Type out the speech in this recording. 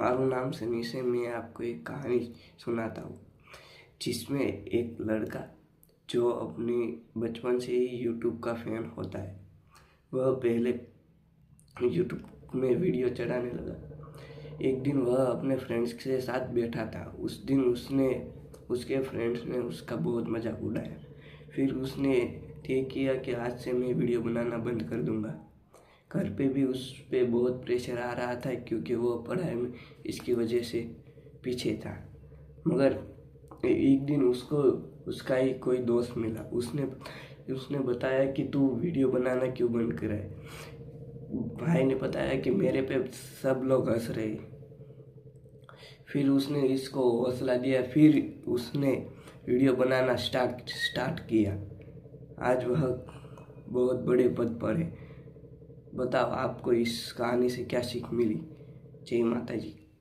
मारू नाम सनी से मैं आपको एक कहानी सुनाता हूँ, जिसमें एक लड़का जो अपनी बचपन से ही यूट्यूब का फैन होता है, वह पहले यूट्यूब में वीडियो चढ़ाने लगा। एक दिन वह अपने फ्रेंड्स के साथ बैठा था। उस दिन उसके फ्रेंड्स ने उसका बहुत मजाक उड़ाया। फिर उसने तय किया कि आज से मैं वीडियो बनाना बंद कर दूंगा। घर पे भी उस पे बहुत प्रेशर आ रहा था, क्योंकि वो पढ़ाई में इसकी वजह से पीछे था। मगर एक दिन उसका ही कोई दोस्त मिला। उसने बताया कि तू वीडियो बनाना क्यों बंद करे। भाई ने बताया कि मेरे पे सब लोग हंस रहे। फिर उसने इसको हौसला दिया। फिर उसने वीडियो बनाना स्टार्ट किया। आज वह बहुत बड़े पद पर है। बताओ आपको इस कहानी से क्या सीख मिली। जय माता जी।